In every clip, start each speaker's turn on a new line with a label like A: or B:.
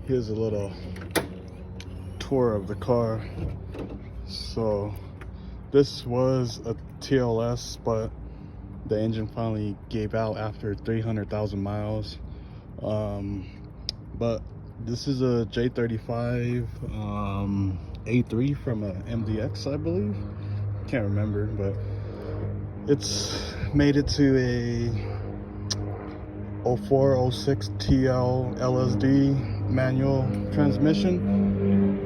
A: Here's a little tour of the car. So this was a TLS, but the engine finally gave out after 300,000 miles. But this is a J35 A3 from a MDX, I believe. Can't remember, but it's made it to a 0406 TL LSD manual transmission,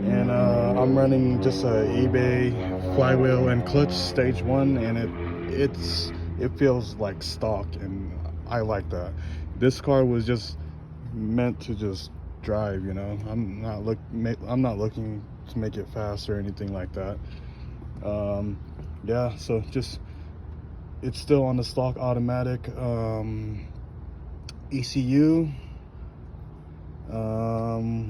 A: and I'm running just a eBay flywheel and clutch stage 1, and it feels like stock, and I like that. This car was just meant to just drive, you know. I'm not looking to make it fast or anything like that. Yeah, so just it's still on the stock automatic ECU.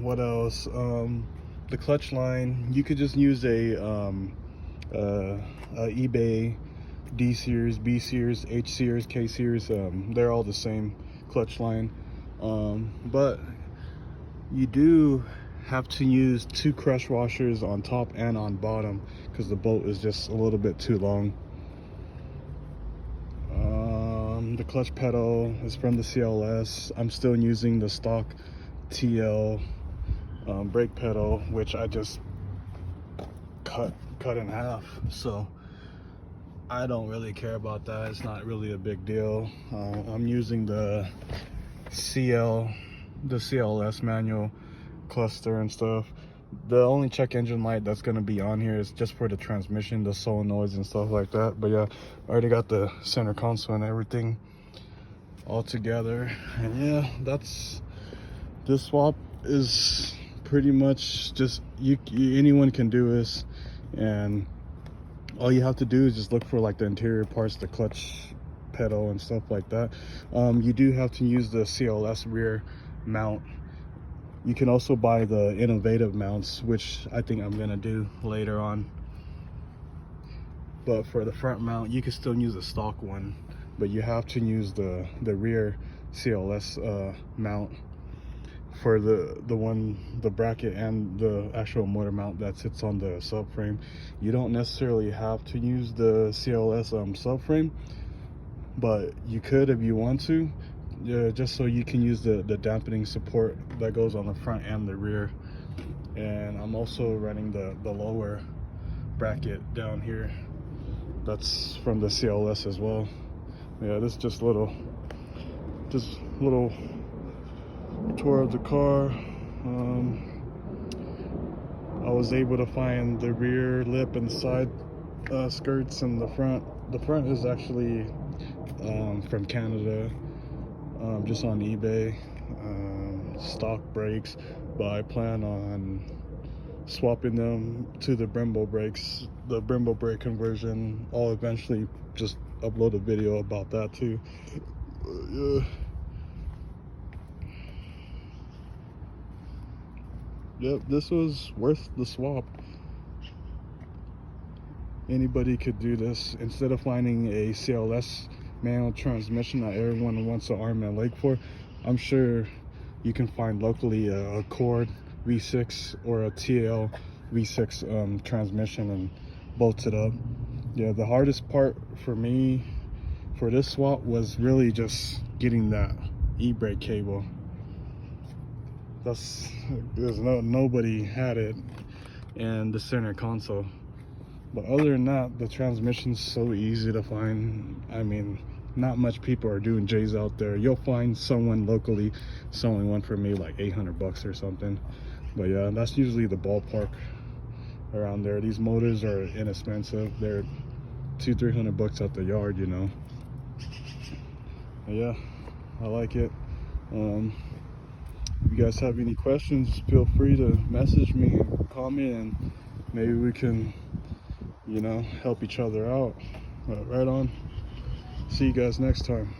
A: What else? The clutch line, you could just use a eBay D series, B series, H series, K series. They're all the same clutch line, but you do have to use 2 crush washers on top and on bottom because the bolt is just a little bit too long. The clutch pedal is from the CLS. I'm still using the stock TL brake pedal, which I just cut in half, so I don't really care about that. It's not really a big deal. I'm using the CLS manual cluster and stuff. The only check engine light that's going to be on here is just for the transmission, the solenoids and stuff like that. But yeah, I already got the center console and everything all together. And yeah, this swap is pretty much just anyone can do this, and all you have to do is just look for like the interior parts, the clutch pedal and stuff like that. You do have to use the CLS rear mount. You can also buy the innovative mounts, which I think I'm gonna do later on. But for the front mount, you can still use a stock one, but you have to use the rear CLS mount for the bracket and the actual motor mount that sits on the subframe. You don't necessarily have to use the CLS subframe, but you could if you want to. Yeah, just so you can use the dampening support that goes on the front and the rear. And I'm also running the lower bracket down here. That's from the CLS as well. Yeah, this is just little tour of the car. I was able to find the rear lip and side skirts, and the front is actually from Canada. Just on eBay, stock brakes, but I plan on swapping them to the Brembo brakes, the Brembo brake conversion. I'll eventually just upload a video about that too. Yeah. Yep, this was worth the swap. Anybody could do this. Instead of finding a CLS manual transmission that everyone wants an arm and leg for, I'm sure you can find locally a Accord V6 or a TL V6 transmission and bolt it up. Yeah, the hardest part for me for this swap was really just getting that eBrake cable. Nobody had it, and the center console. But other than that, the transmission's so easy to find. I mean, not much people are doing J's out there. You'll find someone locally selling one for me like 800 bucks or something. But yeah, that's usually the ballpark around there. These motors are inexpensive. They're 200-300 bucks at the yard, you know. But yeah, I like it. If you guys have any questions, feel free to message me, call me, and maybe we can, you know, help each other out. Right on. See you guys next time.